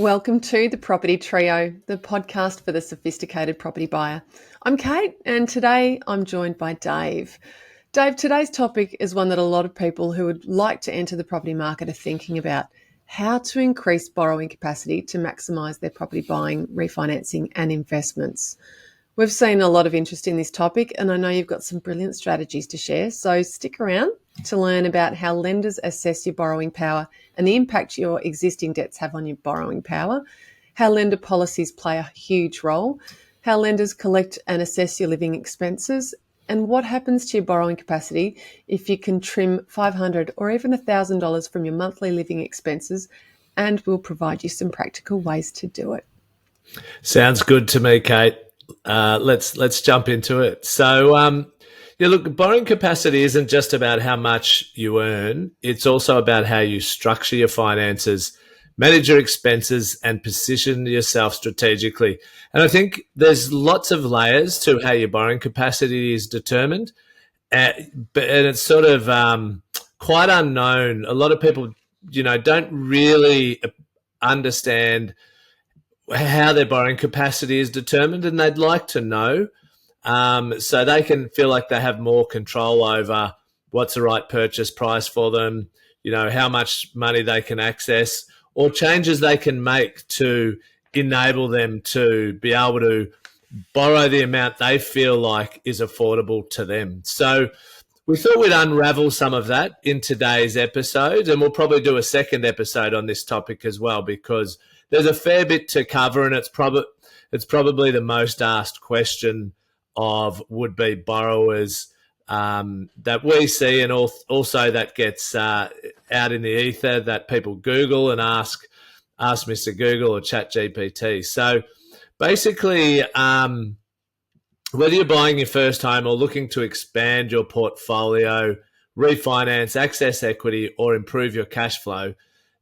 Welcome to the Property Trio, the podcast for the sophisticated property buyer. I'm Kate, and today I'm joined by Dave. Dave, today's topic is one that a lot of people who would like to enter the property market are thinking about: how to increase borrowing capacity to maximise their property buying, refinancing and investments. We've seen a lot of interest in this topic, and I know you've got some brilliant strategies to share, so stick around to learn about how lenders assess your borrowing power and the impact your existing debts have on your borrowing power, how lender policies play a huge role, how lenders collect and assess your living expenses, and what happens to your borrowing capacity if you can trim $500 or even $1,000 from your monthly living expenses, and we'll provide you some practical ways to do it. Sounds good to me, Kate. Let's jump into it. So, look, borrowing capacity isn't just about how much you earn. It's also about how you structure your finances, manage your expenses, and position yourself strategically. And I think there's lots of layers to how your borrowing capacity is determined, and it's sort of quite unknown. A lot of people, don't really understand how their borrowing capacity is determined, and they'd like to know, so they can feel like they have more control over what's the right purchase price for them, how much money they can access, or changes they can make to enable them to be able to borrow the amount they feel like is affordable to them. So we thought we'd unravel some of that in today's episode, and we'll probably do a second episode on this topic as well, because there's a fair bit to cover, and it's probably the most asked question of would-be borrowers that we see, and also that gets out in the ether that people Google and ask Mr. Google or ChatGPT. So basically, whether you're buying your first home or looking to expand your portfolio, refinance, access equity, or improve your cash flow,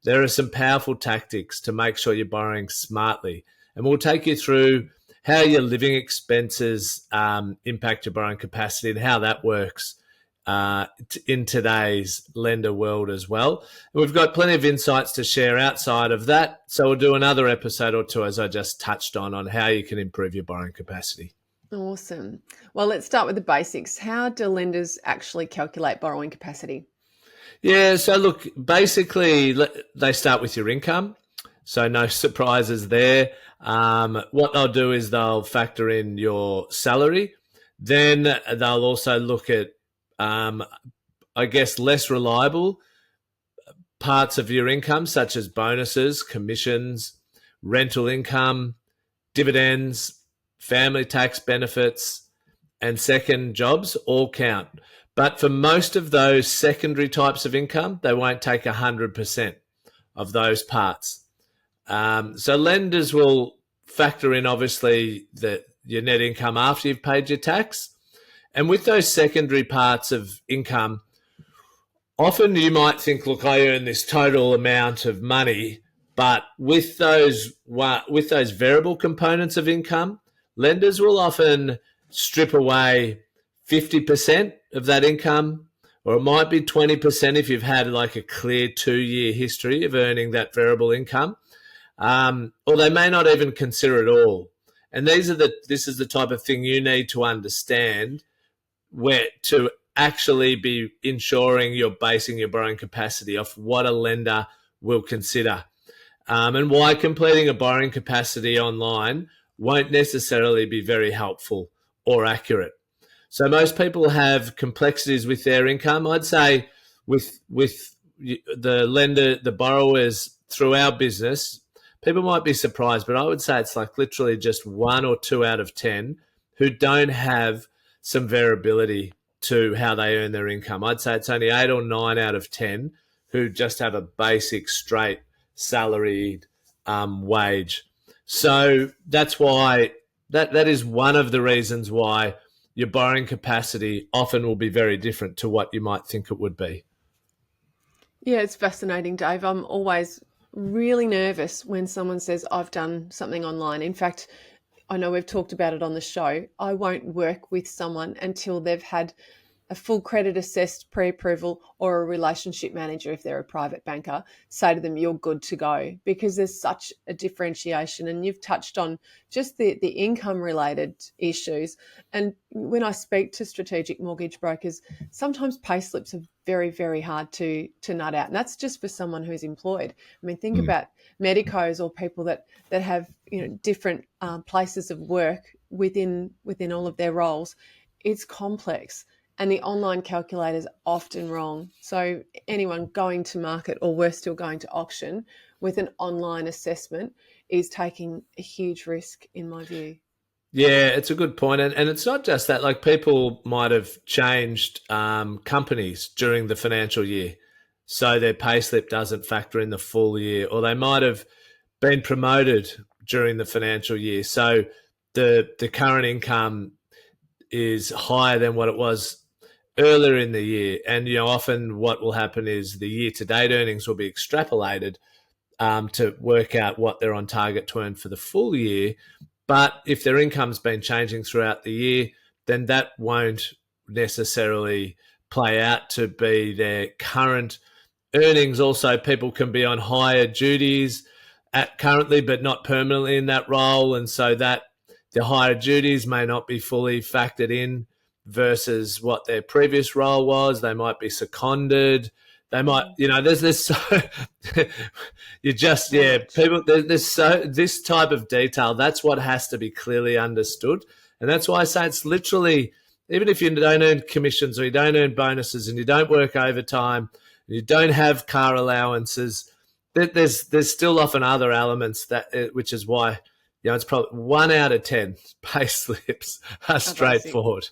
there are some powerful tactics to make sure you're borrowing smartly. And we'll take you through how your living expenses impact your borrowing capacity and how that works in today's lender world as well. And we've got plenty of insights to share outside of that. So we'll do another episode or two, as I just touched on how you can improve your borrowing capacity. Awesome. Well, let's start with the basics. How do lenders actually calculate borrowing capacity? Yeah, so look, basically they start with your income, so no surprises there. What they'll do is they'll factor in your salary. Then they'll also look at, less reliable parts of your income, such as bonuses, commissions, rental income, dividends, family tax benefits, and second jobs all count. But for most of those secondary types of income, they won't take 100% of those parts. So lenders will factor in, obviously, your net income after you've paid your tax. And with those secondary parts of income, often you might think, look, I earn this total amount of money, but with those variable components of income, lenders will often strip away 50% of that income, or it might be 20% if you've had like a clear 2-year history of earning that variable income, or they may not even consider it all. And this is the type of thing you need to understand, where to actually be ensuring you're basing your borrowing capacity off what a lender will consider, and why completing a borrowing capacity online won't necessarily be very helpful or accurate. So most people have complexities with their income. I'd say with the borrowers through our business, people might be surprised, but I would say it's like literally just 1 or 2 out of 10 who don't have some variability to how they earn their income. I'd say it's only 8 or 9 out of 10 who just have a basic straight salaried wage. So that's why that is one of the reasons why your borrowing capacity often will be very different to what you might think it would be. Yeah, it's fascinating, Dave. I'm always really nervous when someone says, I've done something online. In fact, I know we've talked about it on the show. I won't work with someone until they've had a full credit assessed pre-approval, or a relationship manager if they're a private banker, say to them, you're good to go, because there's such a differentiation. And you've touched on just the income related issues. And when I speak to strategic mortgage brokers, sometimes pay slips are very, very hard to nut out. And that's just for someone who's employed. I mean, think about medicos or people that have, different places of work within all of their roles. It's complex, and the online calculator is often wrong. So anyone going to market, or worse still, going to auction with an online assessment is taking a huge risk, in my view. Yeah, it's a good point. And it's not just that, like people might have changed companies during the financial year. So their payslip doesn't factor in the full year, or they might have been promoted during the financial year. So the current income is higher than what it was earlier in the year. And, often what will happen is the year-to-date earnings will be extrapolated to work out what they're on target to earn for the full year. But if their income's been changing throughout the year, then that won't necessarily play out to be their current earnings. Also, people can be on higher duties currently, but not permanently in that role. And so that the higher duties may not be fully factored in versus what their previous role was. They might be seconded. They might, there's so you just, people, there's so this type of detail. That's what has to be clearly understood. And that's why I say it's literally, even if you don't earn commissions or you don't earn bonuses and you don't work overtime, and you don't have car allowances, there's still often other elements which is why, it's probably 1 out of 10 pay slips are straightforward,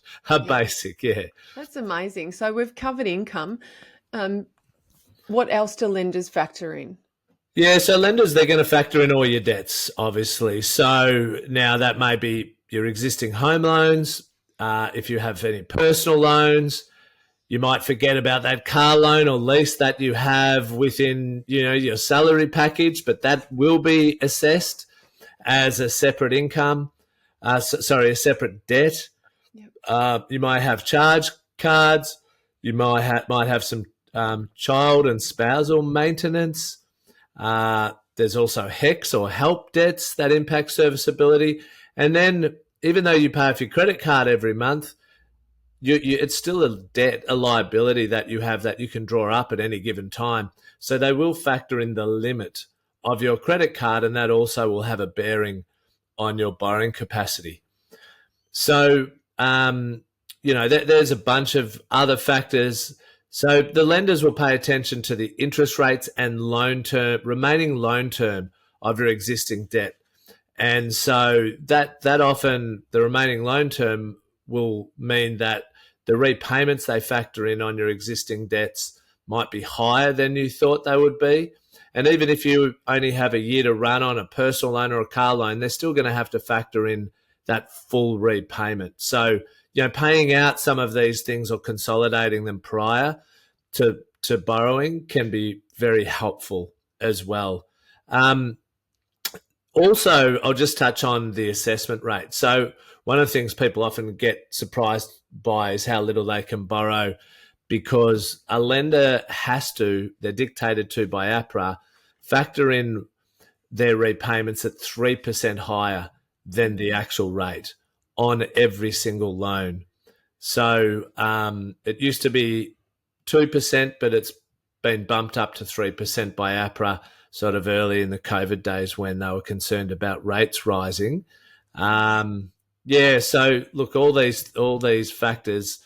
basic. Yeah. That's amazing. So we've covered income. What else do lenders factor in? Yeah, so lenders, they're going to factor in all your debts, obviously. So now that may be your existing home loans. If you have any personal loans, you might forget about that car loan or lease that you have within, your salary package, but that will be assessed as a separate income. A separate debt. Yep. You might have charge cards. You might have some child and spousal maintenance. There's also HECS or help debts that impact serviceability. And then even though you pay off your credit card every month, it's still a debt, a liability that you have that you can draw up at any given time. So they will factor in the limit of your credit card, and that also will have a bearing on your borrowing capacity. So, there's a bunch of other factors. So the lenders will pay attention to the interest rates and remaining loan term of your existing debt. And so that often the remaining loan term will mean that the repayments they factor in on your existing debts might be higher than you thought they would be. And even if you only have a year to run on a personal loan or a car loan, they're still going to have to factor in that full repayment. So, paying out some of these things or consolidating them prior to borrowing can be very helpful as well. Also, I'll just touch on the assessment rate. So one of the things people often get surprised by is how little they can borrow, because a lender they're dictated to by APRA, factor in their repayments at 3% higher than the actual rate on every single loan. So it used to be 2%, but it's been bumped up to 3% by APRA sort of early in the COVID days when they were concerned about rates rising. So look, all these factors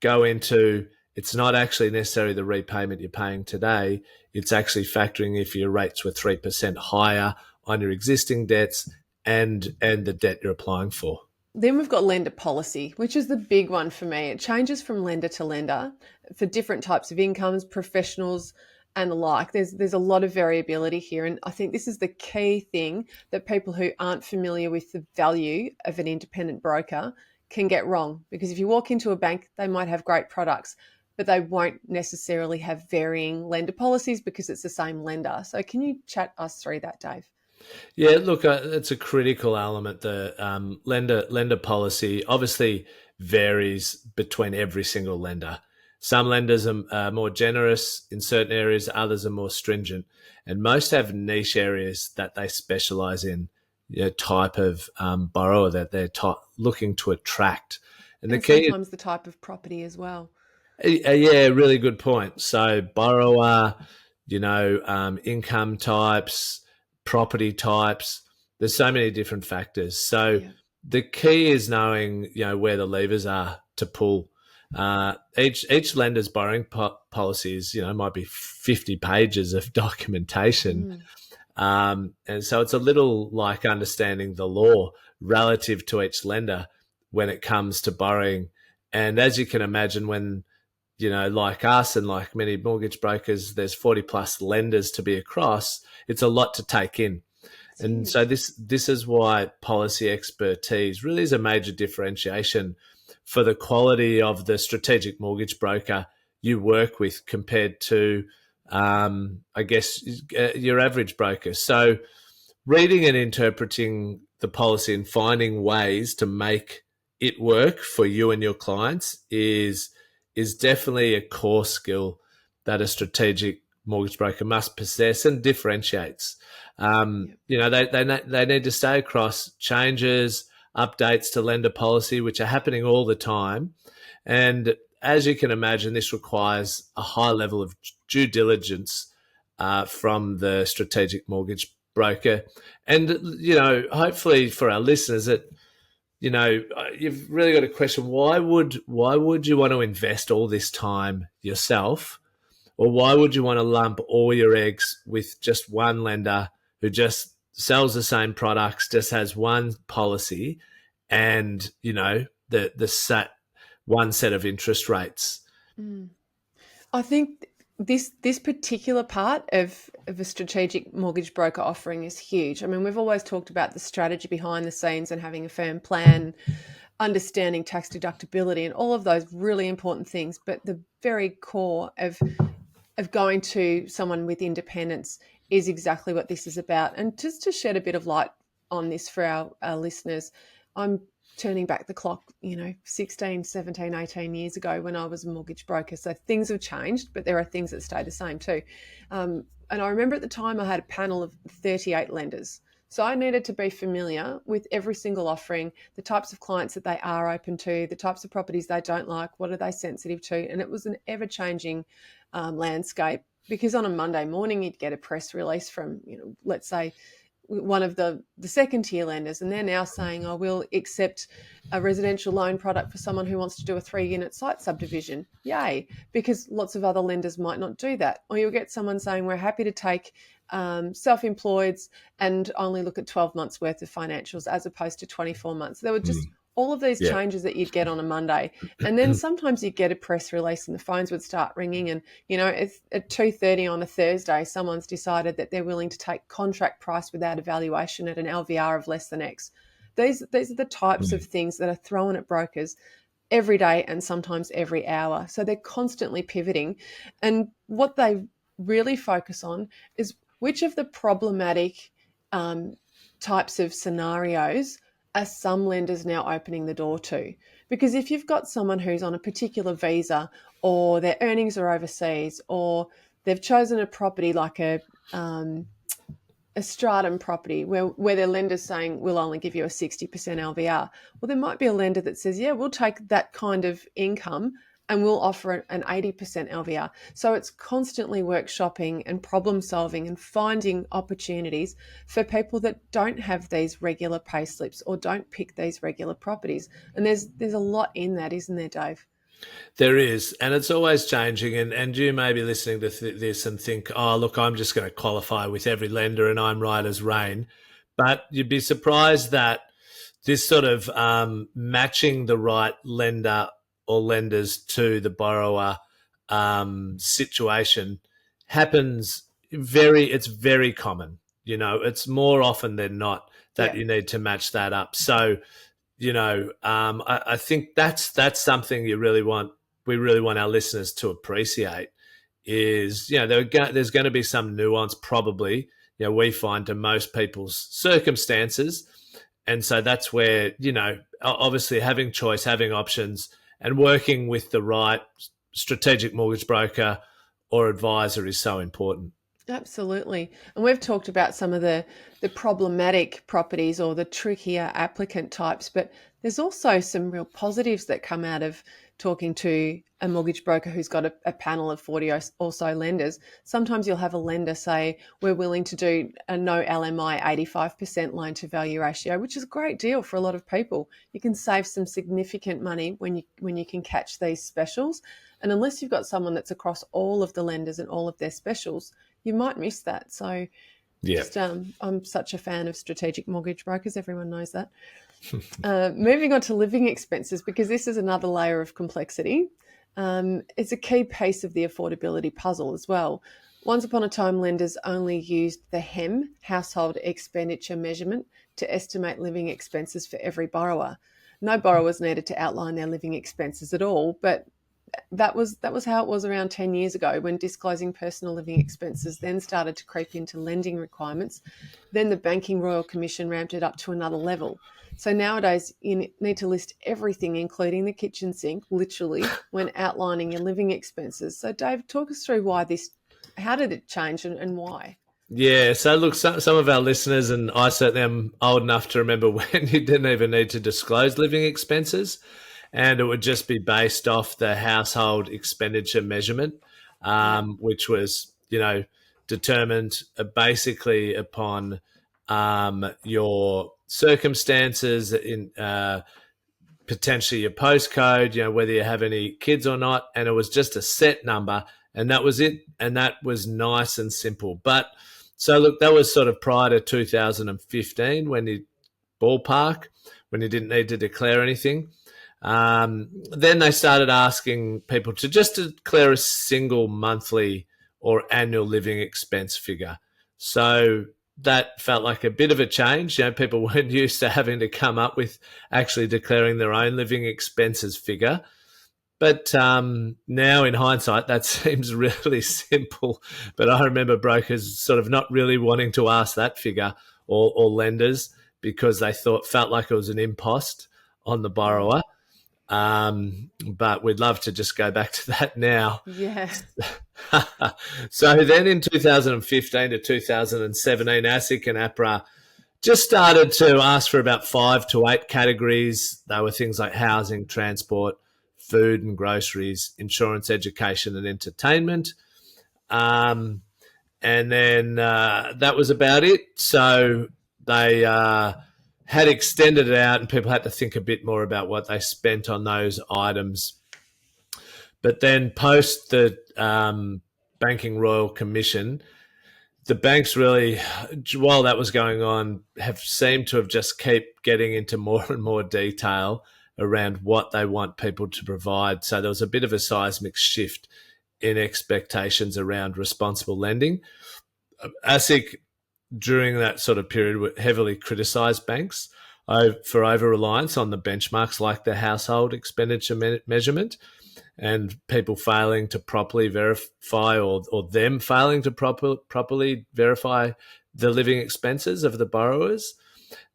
go into, it's not actually necessarily the repayment you're paying today. It's actually factoring if your rates were 3% higher on your existing debts and the debt you're applying for. Then we've got lender policy, which is the big one for me. It changes from lender to lender for different types of incomes, professionals, and the like. There's a lot of variability here. And I think this is the key thing that people who aren't familiar with the value of an independent broker can get wrong. Because if you walk into a bank, they might have great products, but they won't necessarily have varying lender policies because it's the same lender. So can you chat us through that, Dave? Yeah, look, it's a critical element, the lender policy. Obviously, varies between every single lender. Some lenders are more generous in certain areas, others are more stringent, and most have niche areas that they specialize in, type of borrower that they're looking to attract. And the And key is, sometimes the type of property as well. yeah, really good point. So borrower, income types, property types. There's so many different factors. So Yeah. the key is knowing, where the levers are to pull. Each lender's borrowing policies, might be 50 pages of documentation, Mm. and so it's a little like understanding the law relative to each lender when it comes to borrowing. And as you can imagine, when like us and like many mortgage brokers, there's 40 plus lenders to be across. It's a lot to take in. It's And so huge. this is why policy expertise really is a major differentiation for the quality of the strategic mortgage broker you work with compared to, I guess, your average broker. So reading and interpreting the policy and finding ways to make it work for you and your clients is definitely a core skill that a strategic mortgage broker must possess and differentiates. Yeah. They need to stay across changes, updates to lender policy, which are happening all the time. And as you can imagine, this requires a high level of due diligence from the strategic mortgage broker. And, hopefully for our listeners that, you've really got a question. Why would you want to invest all this time yourself? Or why would you want to lump all your eggs with just one lender who just sells the same products, just has one policy and, the set one set of interest rates? Mm. I think this particular part of a strategic mortgage broker offering is huge. I mean, we've always talked about the strategy behind the scenes and having a firm plan, understanding tax deductibility, and all of those really important things. But the very core of going to someone with independence is exactly what this is about. And just to shed a bit of light on this for our listeners, I'm turning back the clock, 16, 17, 18 years ago when I was a mortgage broker. So things have changed, but there are things that stay the same too. And I remember at the time I had a panel of 38 lenders. So I needed to be familiar with every single offering, the types of clients that they are open to, the types of properties they don't like, what are they sensitive to. And it was an ever-changing landscape, because on a Monday morning you'd get a press release from, let's say one of the second tier lenders, and they're now saying, oh, we'll accept a residential loan product for someone who wants to do a 3-unit site subdivision. Yay, because lots of other lenders might not do that. Or you'll get someone saying, we're happy to take self-employeds and only look at 12 months worth of financials as opposed to 24 months. There were just all of these Yeah. changes that you'd get on a Monday. And then sometimes you'd get a press release and the phones would start ringing. And, at 2:30 on a Thursday, someone's decided that they're willing to take contract price without evaluation at an LVR of less than X. These are the types of things that are thrown at brokers every day and sometimes every hour. So they're constantly pivoting. And what they really focus on is which of the problematic types of scenarios are some lenders now opening the door to. Because if you've got someone who's on a particular visa, or their earnings are overseas, or they've chosen a property like a stratum property where their lender's saying we'll only give you a 60% LVR. Well, there might be a lender that says, yeah, we'll take that kind of income and we'll offer an 80% LVR. So it's constantly workshopping and problem solving and finding opportunities for people that don't have these regular pay slips or don't pick these regular properties. And there's a lot in that, isn't there, Dave? There is, and it's always changing. And you may be listening to this and think, oh, look, I'm just going to qualify with every lender and I'm right as rain. But you'd be surprised that this sort of matching the right lender or lenders to the borrower situation happens it's very common. It's more often than not that Yeah. you need to match that up. So, I think that's something we really want our listeners to appreciate is, there's going to be some nuance probably, we find to most people's circumstances. And so that's where, obviously having choice, having options, and working with the right strategic mortgage broker or advisor is so important. Absolutely. And we've talked about some of the problematic properties or the trickier applicant types, but there's also some real positives that come out of talking to a mortgage broker who's got a panel of 40 or so lenders. Sometimes you'll have a lender say, we're willing to do a no LMI 85% loan to value ratio, which is a great deal for a lot of people. You can save some significant money when you can catch these specials. And unless you've got someone that's across all of the lenders and all of their specials, you might miss that. So Yeah. just I'm such a fan of strategic mortgage brokers. Everyone knows that. Moving on to living expenses, because this is another layer of complexity. It's a key piece of the affordability puzzle as well. Once upon a time, lenders only used the HEM, household expenditure measurement, to estimate living expenses for every borrower. No borrowers needed to outline their living expenses at all, but that was how it was around 10 years ago, when disclosing personal living expenses then started to creep into lending requirements. Then the Banking Royal Commission ramped it up to another level. So nowadays you need to list everything, including the kitchen sink, literally, when outlining your living expenses. So Dave, talk us through how did it change and why? Yeah, so look, some of our listeners, and I certainly am old enough to remember when you didn't even need to disclose living expenses, and it would just be based off the household expenditure measurement, which was, determined basically upon your circumstances, in potentially your postcode, whether you have any kids or not, and it was just a set number, and that was it, and that was nice and simple. But so look, that was sort of prior to 2015, when you didn't need to declare anything. Then they started asking people to just declare a single monthly or annual living expense figure. So that felt like a bit of a change. People weren't used to having to come up with actually declaring their own living expenses figure. But now in hindsight, that seems really simple. But I remember brokers sort of not really wanting to ask that figure, or lenders, because they felt like it was an impost on the borrower. But we'd love to just go back to that now. Yeah. So then in 2015 to 2017, ASIC and APRA just started to ask for about 5 to 8 categories. They were things like housing, transport, food and groceries, insurance, education and entertainment. And then that was about it. So they had extended it out, and people had to think a bit more about what they spent on those items. But then post the Banking Royal Commission, the banks really, while that was going on, have seemed to have just keep getting into more and more detail around what they want people to provide. So there was a bit of a seismic shift in expectations around responsible lending. ASIC, during that sort of period, heavily criticised banks for over-reliance on the benchmarks like the household expenditure measurement, and people failing to properly verify, or them failing to properly verify the living expenses of the borrowers.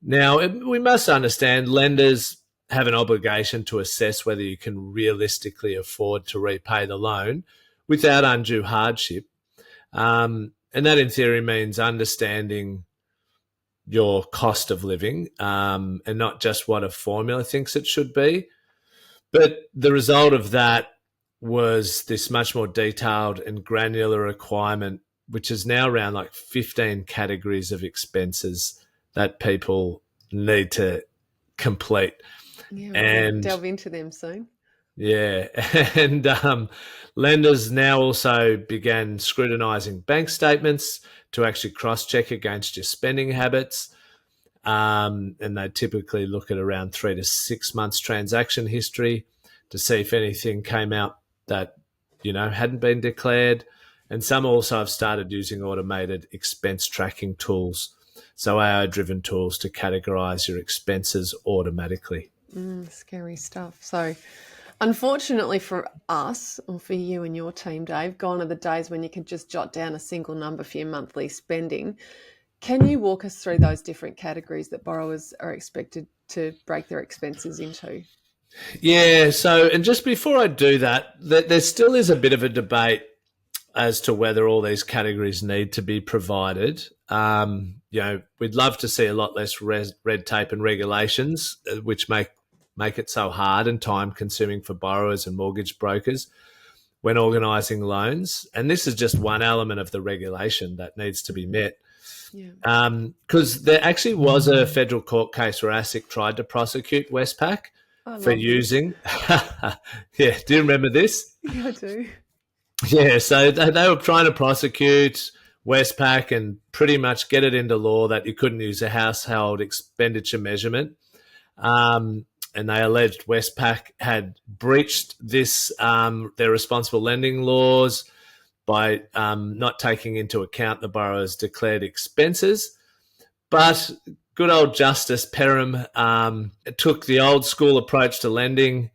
Now, we must understand lenders have an obligation to assess whether you can realistically afford to repay the loan without undue hardship. And that, in theory, means understanding your cost of living, and not just what a formula thinks it should be. But the result of that was this much more detailed and granular requirement, which is now around like 15 categories of expenses that people need to complete. Yeah, we'll delve into them soon. Yeah, and lenders now also began scrutinising bank statements to actually cross-check against your spending habits, and they typically look at around 3 to 6 months transaction history to see if anything came out that hadn't been declared. And some also have started using automated expense tracking tools, so AI-driven tools to categorise your expenses automatically. Scary stuff. So unfortunately for us, or for you and your team, Dave, gone are the days when you can just jot down a single number for your monthly spending. Can you walk us through those different categories that borrowers are expected to break their expenses into? Yeah. So, and just before I do that, there still is a bit of a debate as to whether all these categories need to be provided. We'd love to see a lot less red tape and regulations, which make it so hard and time consuming for borrowers and mortgage brokers when organising loans. And this is just one element of the regulation that needs to be met. Yeah. Because there actually was a federal court case where ASIC tried to prosecute Westpac for using. Yeah, do you remember this? Yeah, I do. Yeah, so they were trying to prosecute Westpac and pretty much get it into law that you couldn't use a household expenditure measurement. And they alleged Westpac had breached this their responsible lending laws by not taking into account the borrower's declared expenses. But good old Justice Perham took the old school approach to lending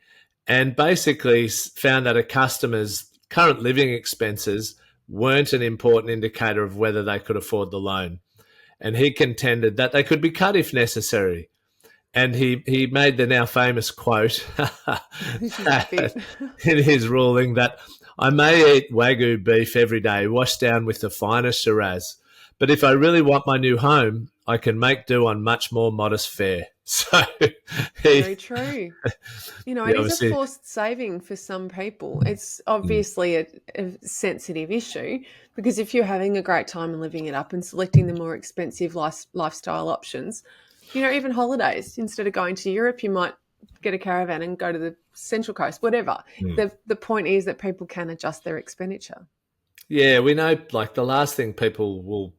and basically found that a customer's current living expenses weren't an important indicator of whether they could afford the loan. And he contended that they could be cut if necessary. And he made the now famous quote in his ruling that I may eat Wagyu beef every day, washed down with the finest Shiraz. But if I really want my new home, I can make do on much more modest fare. So very true. It is a forced saving for some people. It's obviously a sensitive issue because if you're having a great time and living it up and selecting the more expensive lifestyle options, even holidays, instead of going to Europe, you might get a caravan and go to the Central Coast, whatever. The point is that people can adjust their expenditure. Yeah, we know like the last thing people will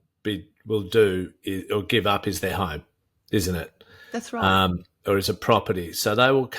do or give up is their home, isn't it? That's right. Or is a property. So they will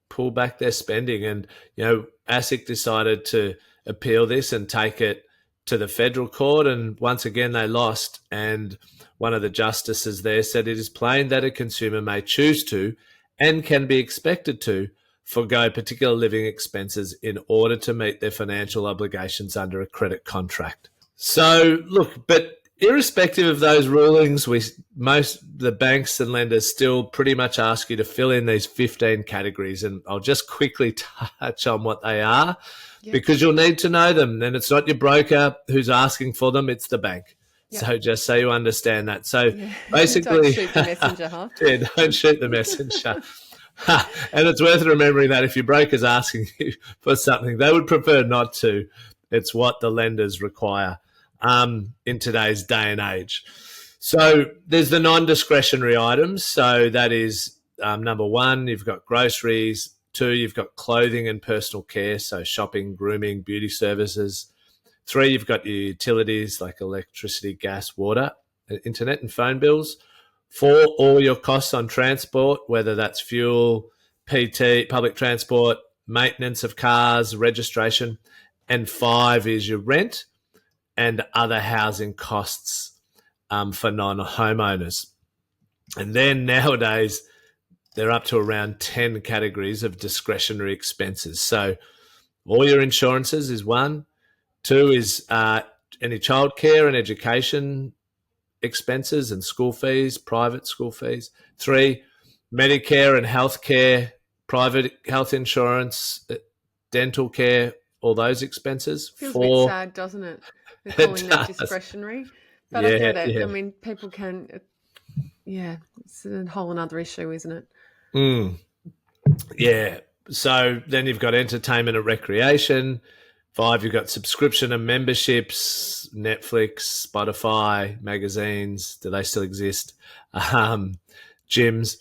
pull back their spending. And, ASIC decided to appeal this and take it to the federal court. And once again, they lost. And one of the justices there said it is plain that a consumer may choose to and can be expected to forgo particular living expenses in order to meet their financial obligations under a credit contract. So, look, but irrespective of those rulings, the banks and lenders still pretty much ask you to fill in these 15 categories. And I'll just quickly touch on what they are because you'll need to know them. And it's not your broker who's asking for them, it's the bank. Yep. So just so you understand that. So basically... Don't shoot the messenger, huh? Yeah, don't shoot the messenger. And it's worth remembering that if your broker's asking you for something, they would prefer not to. It's what the lenders require in today's day and age. So there's the non-discretionary items. So that is number one, you've got groceries. 2, you've got clothing and personal care, so shopping, grooming, beauty services. 3, you've got your utilities like electricity, gas, water, internet and phone bills. 4, all your costs on transport, whether that's fuel, PT, public transport, maintenance of cars, registration. And 5 is your rent and other housing costs for non-homeowners. And then nowadays, they're up to around 10 categories of discretionary expenses. So all your insurances is 1. 2 is any childcare and education expenses and school fees, private school fees. 3, Medicare and healthcare, private health insurance, dental care, all those expenses. Feels 4, a bit sad, doesn't it? They're calling that discretionary. But I get it. Yeah. I mean, people can, it's a whole another issue, isn't it? Yeah. So then you've got entertainment and recreation. 5, you've got subscription and memberships, Netflix, Spotify, magazines. Do they still exist? Gyms.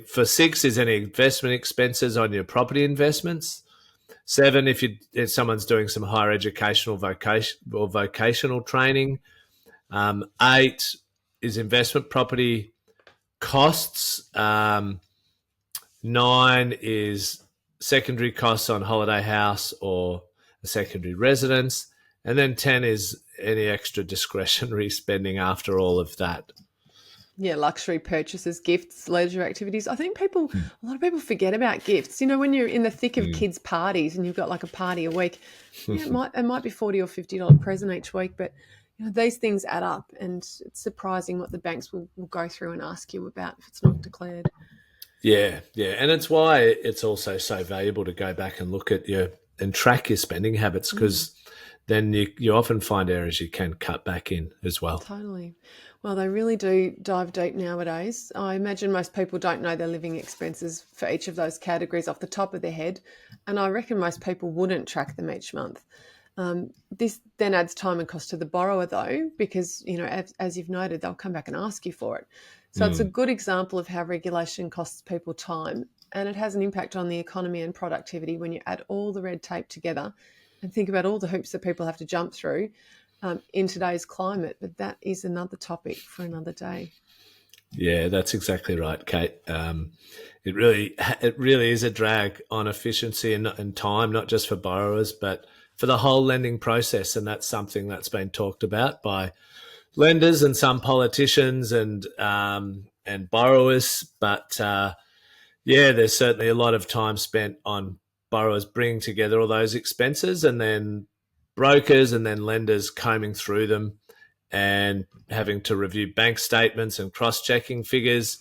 For 6 is any investment expenses on your property investments. 7, if someone's doing some higher educational vocational training. 8 is investment property costs. 9 is secondary costs on holiday house or a secondary residence. And then 10 is any extra discretionary spending after all of that. Yeah, luxury purchases, gifts, leisure activities. I think a lot of people forget about gifts. When you're in the thick of kids' parties and you've got like a party a week, it might be $40 or $50 present each week, but These things add up, and it's surprising what the banks will go through and ask you about if it's not declared. Yeah, yeah, and it's why it's also so valuable to go back and look at your and track your spending habits, Mm. because then you often find areas you can cut back in as well. Totally. Well, they really do dive deep nowadays. I imagine most people don't know their living expenses for each of those categories off the top of their head, and I reckon most people wouldn't track them each month. This then adds time and cost to the borrower, though, because as you've noted, they'll come back and ask you for it. So it's a Mm. good example of how regulation costs people time, and it has an impact on the economy and productivity when you add all the red tape together and think about all the hoops that people have to jump through in today's climate. But that is another topic for another day. Yeah, that's exactly right, Kate. It really is a drag on efficiency and time, not just for borrowers, but for the whole lending process. And that's something that's been talked about by lenders and some politicians and borrowers. But yeah, there's certainly a lot of time spent on borrowers bringing together all those expenses, and then brokers and then lenders combing through them and having to review bank statements and cross-checking figures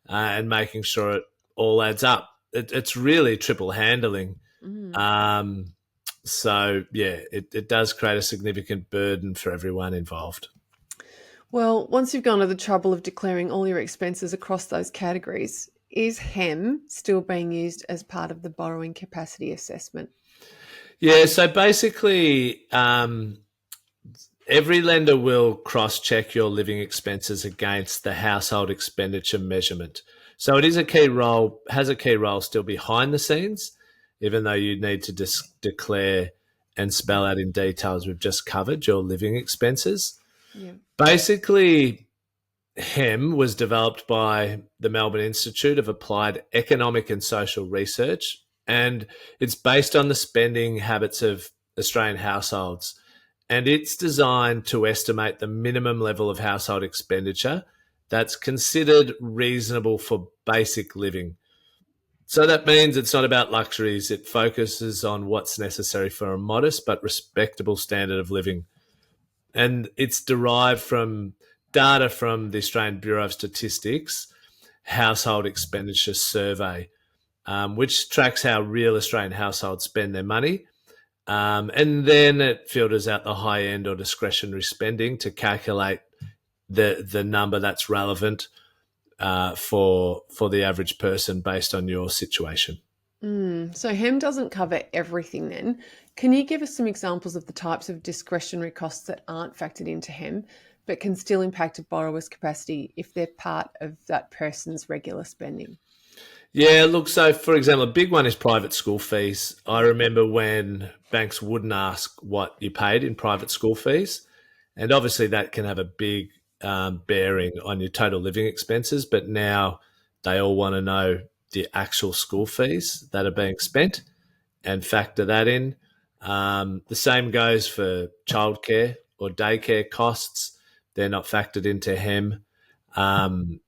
and making sure it all adds up. It's really triple handling. Mm. Um, so yeah, it does create a significant burden for everyone involved. Well, once you've gone to the trouble of declaring all your expenses across those categories, is HEM still being used as part of the borrowing capacity assessment? Yeah, so basically, every lender will cross-check your living expenses against the household expenditure measurement. So it is a key role, has a key role still behind the scenes, even though you need to declare and spell out in detail, as we've just covered, your living expenses. Yeah. Basically, HEM was developed by the Melbourne Institute of Applied Economic and Social Research, and it's based on the spending habits of Australian households. And it's designed to estimate the minimum level of household expenditure that's considered reasonable for basic living. So that means it's not about luxuries. It focuses on what's necessary for a modest but respectable standard of living. And it's derived from data from the Australian Bureau of Statistics Household Expenditure Survey, which tracks how real Australian households spend their money. And then it filters out the high end or discretionary spending to calculate the number that's relevant for the average person based on your situation. So HEM doesn't cover everything then. Can you give us some examples of the types of discretionary costs that aren't factored into HEM but can still impact a borrower's capacity if they're part of that person's regular spending? Yeah, look, so for example, a big one is private school fees. I remember when banks wouldn't ask what you paid in private school fees. And obviously that can have a big bearing on your total living expenses. But now they all want to know the actual school fees that are being spent and factor that in. The same goes for childcare or daycare costs. They're not factored into HEM. Um,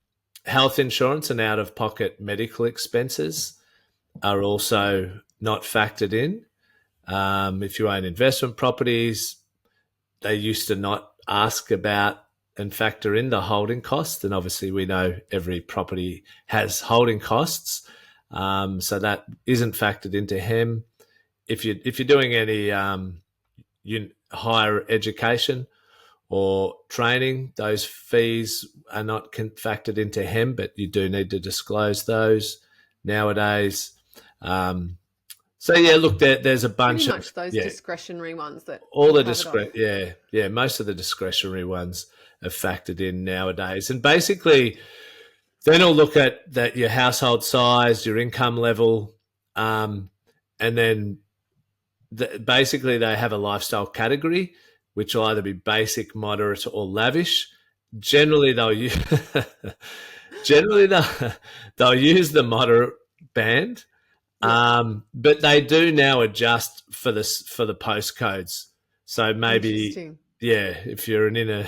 Health insurance and out of pocket medical expenses are also not factored in. If you own investment properties, they used to not ask about and factor in the holding costs. And obviously, we know every property has holding costs. So that isn't factored into HEM. If you're doing any higher education or training, those fees are not factored into HEM, but you do need to disclose those nowadays. So yeah, look, there's a Pretty bunch of much those yeah, discretionary ones that all are the covered off. most of the discretionary ones are factored in nowadays, and basically then I'll look at that your household size, your income level, and then basically they have a lifestyle category, which will either be basic, moderate, or lavish. Generally, generally they'll use the moderate band, Yeah, but they do now adjust for the postcodes. So maybe interesting. yeah, if you're in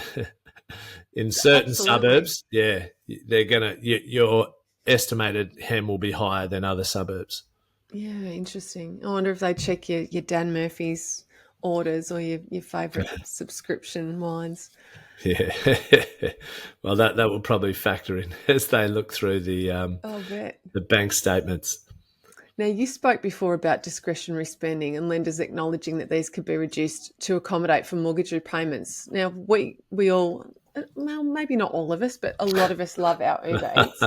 certain Absolutely. suburbs, yeah, they're your estimated HEM will be higher than other suburbs. Yeah, interesting. I wonder if they check your Dan Murphy's orders or your favourite subscription wines. Yeah. Well, that will probably factor in as they look through I'll bet. the bank statements. Now, you spoke before about discretionary spending and lenders acknowledging that these could be reduced to accommodate for mortgage repayments. Now, we all, well, maybe not all of us, but a lot of us love our Uber Eats,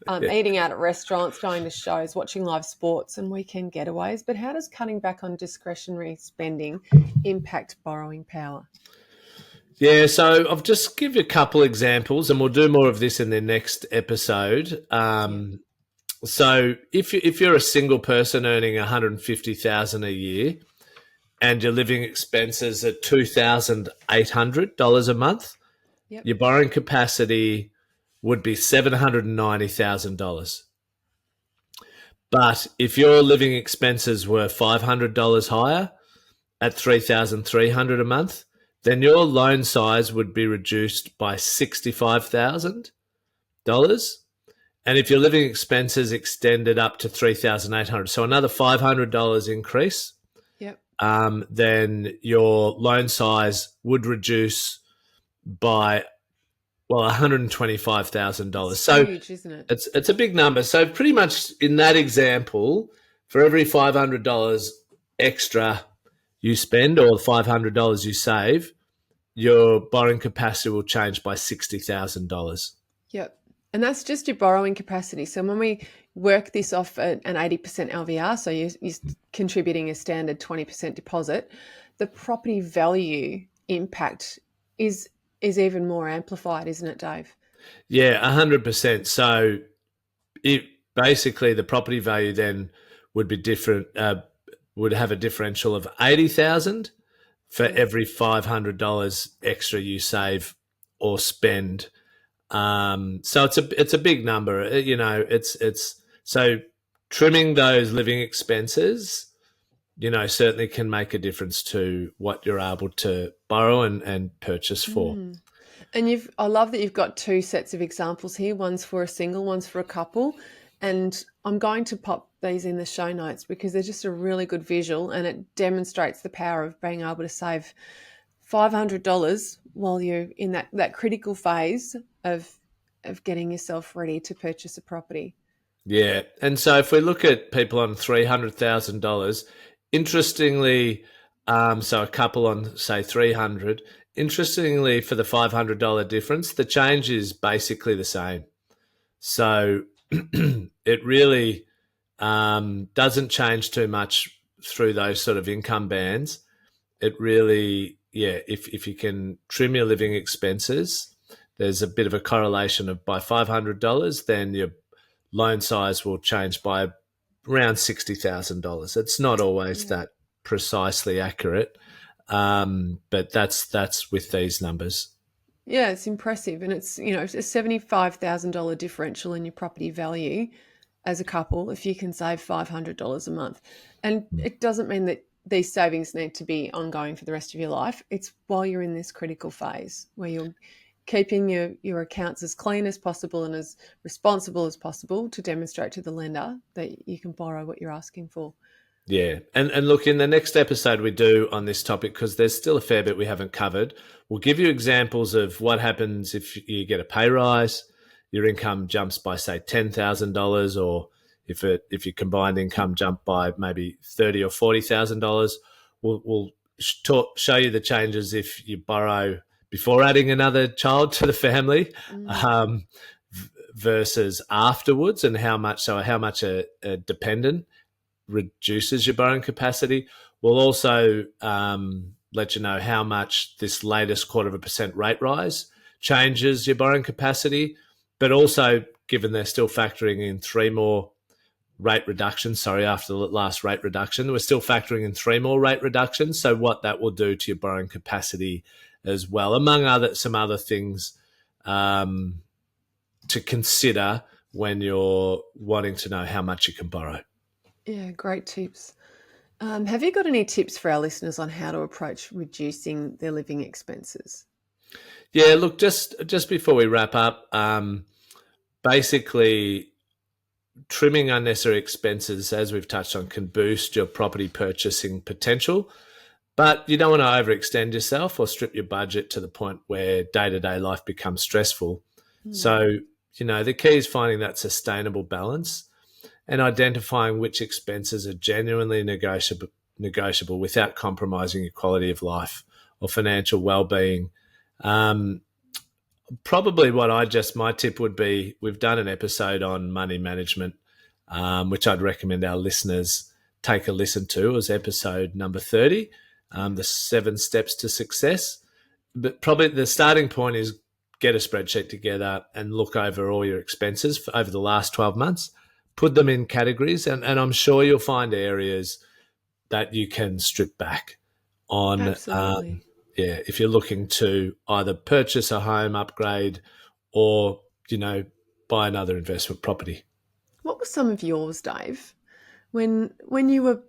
Yeah. eating out at restaurants, going to shows, watching live sports and weekend getaways. But how does cutting back on discretionary spending impact borrowing power? Yeah, so I'll just give you a couple examples, and we'll do more of this in the next episode. Yeah. So if you're a single person earning 150,000 a year, and your living expenses are $2,800 a month, Yep. your borrowing capacity would be $790,000. But if your living expenses were $500 higher at $3,300 a month, then your loan size would be reduced by $65,000. And if your living expenses extended up to $3,800, so another $500 increase, Yep. then your loan size would reduce by, well, $125,000. So huge, isn't it? it's a big number. So pretty much in that example, for every $500 extra you spend or $500 you save, your borrowing capacity will change by $60,000. Yep. And that's just your borrowing capacity. So when we work this off an 80% LVR, so you're contributing a standard 20% deposit, the property value impact is even more amplified, isn't it, Dave? Yeah, 100%. So it basically the property value then would be different, would have a differential of 80,000 for every $500 extra you save or spend. So it's a big number. It's so trimming those living expenses, certainly can make a difference to what you're able to borrow and purchase for. And I love that you've got two sets of examples here. One's for a single, one's for a couple. And I'm going to pop these in the show notes because they're just a really good visual and it demonstrates the power of being able to save $500 while you're in that critical phase of getting yourself ready to purchase a property. Yeah. And so if we look at people on $300,000, interestingly, so a couple on, say, 300, interestingly, for the $500 difference, the change is basically the same. So it really doesn't change too much through those sort of income bands. It really, if you can trim your living expenses, there's a bit of a correlation of by $500, then your loan size will change by around $60,000. It's not always that precisely accurate, but that's with these numbers. Yeah, it's impressive. And it's, it's a $75,000 differential in your property value as a couple if you can save $500 a month. And it doesn't mean that these savings need to be ongoing for the rest of your life. It's while you're in this critical phase where you're keeping your accounts as clean as possible and as responsible as possible to demonstrate to the lender that you can borrow what you're asking for. Yeah. And look, in the next episode we do on this topic, because there's still a fair bit we haven't covered, we'll give you examples of what happens if you get a pay rise, your income jumps by, say, $10,000, or if your combined income jumped by maybe $30,000 or $40,000. We'll show you the changes if you borrow before adding another child to the family versus afterwards, and how much a dependent reduces your borrowing capacity. We'll also let you know how much this latest 0.25% rate rise changes your borrowing capacity, but also, given they're still factoring in three more rate reductions, after the last rate reduction, we're still factoring in three more rate reductions. So what that will do to your borrowing capacity as well, among some other things to consider when you're wanting to know how much you can borrow. Yeah, great tips. Have you got any tips for our listeners on how to approach reducing their living expenses? Yeah, look, just before we wrap up, basically trimming unnecessary expenses, as we've touched on, can boost your property purchasing potential. But you don't want to overextend yourself or strip your budget to the point where day-to-day life becomes stressful. So, the key is finding that sustainable balance and identifying which expenses are genuinely negotiable without compromising your quality of life or financial well-being. Probably my tip would be, we've done an episode on money management, which I'd recommend our listeners take a listen to. It was episode number 30, the 7 steps to success. But probably the starting point is get a spreadsheet together and look over all your expenses over the last 12 months, put them in categories, and I'm sure you'll find areas that you can strip back on. Absolutely. If you're looking to either purchase a home, upgrade, or, buy another investment property. What were some of yours, Dave? When you were,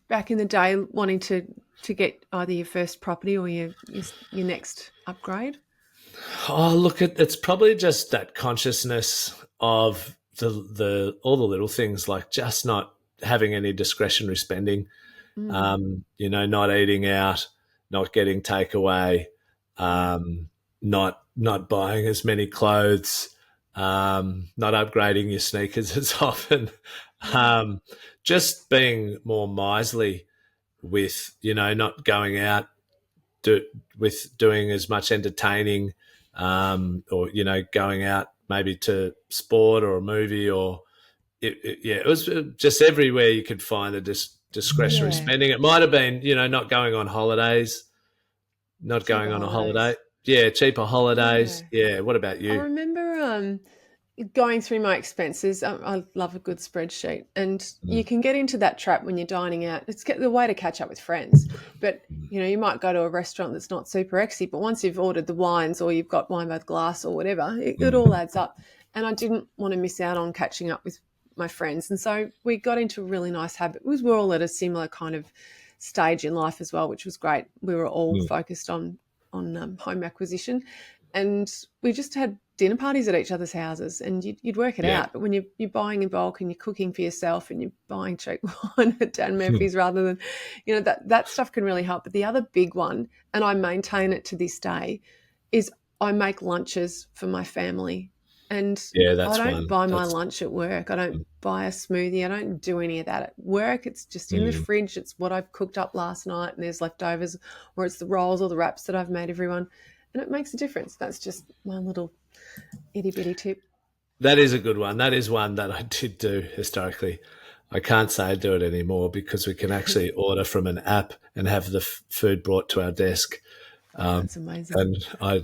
back in the day wanting to get either your first property or your next upgrade? Oh, look, it's probably just that consciousness of the all the little things, like just not having any discretionary spending, not eating out, not getting takeaway, not buying as many clothes, not upgrading your sneakers as often, just being more miserly with, not going out with doing as much entertaining, or, going out maybe to sport or a movie, or it was just everywhere you could find the discretionary spending. It might have been, not going on holidays, not Cheaper going on holidays. a holiday. Yeah, cheaper holidays. Yeah. What about you? I remember going through my expenses. I love a good spreadsheet, and you can get into that trap when you're dining out. It's the way to catch up with friends, but you might go to a restaurant that's not super exy, but once you've ordered the wines or you've got wine by the glass or whatever, it all adds up. And I didn't want to miss out on catching up with my friends, and so we got into a really nice habit. We're all at a similar kind of stage in life as well, which was great. We were all focused on home acquisition, and we just had dinner parties at each other's houses, and you'd work it out. But when you're buying in bulk and you're cooking for yourself and you're buying cheap wine at Dan Murphy's rather than, that stuff can really help. But the other big one, and I maintain it to this day, is I make lunches for my family. And I don't buy my lunch at work. I don't buy a smoothie. I don't do any of that at work. It's just in the fridge. It's what I've cooked up last night and there's leftovers, or it's the rolls or the wraps that I've made everyone. And it makes a difference. That's just my little itty-bitty tip. That is a good one. That is one that I did do historically. I can't say I do it anymore because we can actually order from an app and have the food brought to our desk. That's amazing. And I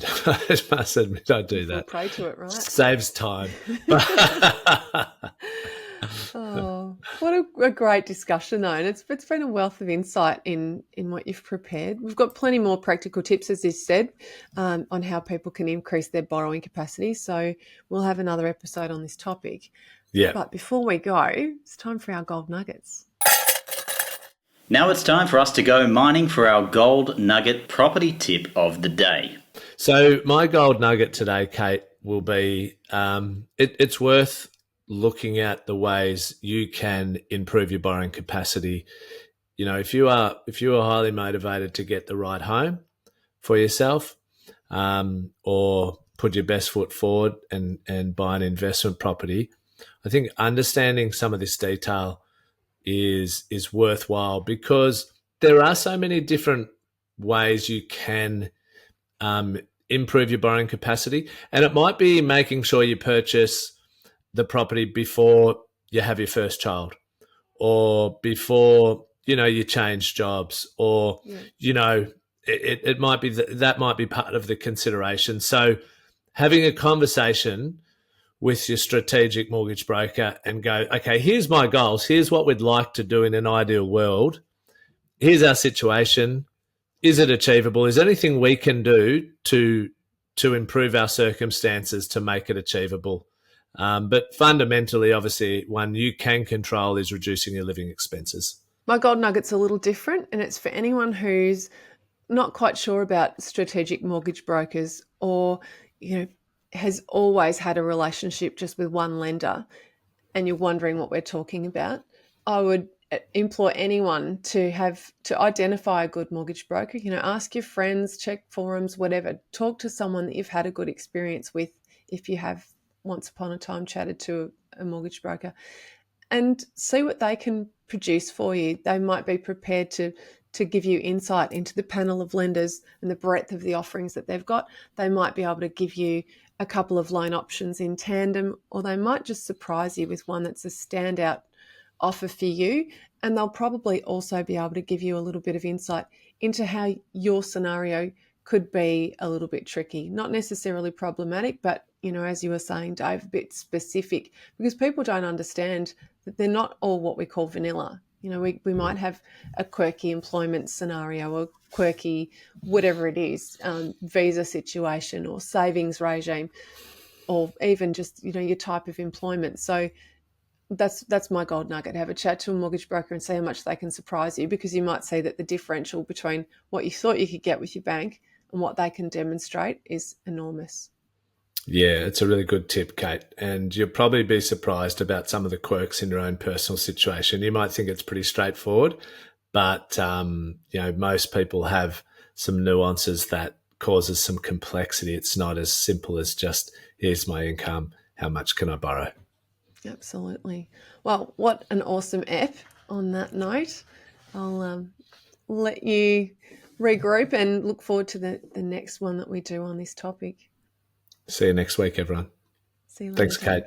must admit I do that. Pray to it, right? Saves time. Oh, what a great discussion, though. And it's been a wealth of insight in what you've prepared. We've got plenty more practical tips, as you said, on how people can increase their borrowing capacity. So we'll have another episode on this topic. Yeah. But before we go, it's time for our gold nuggets. Now it's time for us to go mining for our gold nugget property tip of the day. So my gold nugget today, Kate, will be it's worth looking at the ways you can improve your borrowing capacity. If you are highly motivated to get the right home for yourself, or put your best foot forward and buy an investment property, I think understanding some of this detail is worthwhile, because there are so many different ways you can improve your borrowing capacity. And it might be making sure you purchase the property before you have your first child, or before, you change jobs, or, it might be that might be part of the consideration. So having a conversation with your strategic mortgage broker and go, okay, here's my goals. Here's what we'd like to do in an ideal world. Here's our situation. Is it achievable? Is there anything we can do to improve our circumstances to make it achievable? But fundamentally, obviously, one you can control is reducing your living expenses. My gold nugget's a little different, and it's for anyone who's not quite sure about strategic mortgage brokers, or, has always had a relationship just with one lender and you're wondering what we're talking about. I would implore anyone to identify a good mortgage broker. Ask your friends, check forums, whatever. Talk to someone that you've had a good experience with if you have once upon a time chatted to a mortgage broker, and see what they can produce for you. They might be prepared to give you insight into the panel of lenders and the breadth of the offerings that they've got. They might be able to give you a couple of loan options in tandem, or they might just surprise you with one that's a standout offer for you. And they'll probably also be able to give you a little bit of insight into how your scenario could be a little bit tricky, not necessarily problematic, but, as you were saying, Dave, a bit specific, because people don't understand that they're not all what we call vanilla. We might have a quirky employment scenario, or quirky whatever it is, visa situation or savings regime, or even just, your type of employment. So that's my gold nugget. Have a chat to a mortgage broker and see how much they can surprise you, because you might see that the differential between what you thought you could get with your bank and what they can demonstrate is enormous. Yeah, it's a really good tip, Kate. And you'll probably be surprised about some of the quirks in your own personal situation. You might think it's pretty straightforward, but most people have some nuances that causes some complexity. It's not as simple as just, here's my income, how much can I borrow? Absolutely. Well, what an awesome ep on that note. I'll let you regroup and look forward to the next one that we do on this topic. See you next week, everyone. See you later. Thanks, Kate.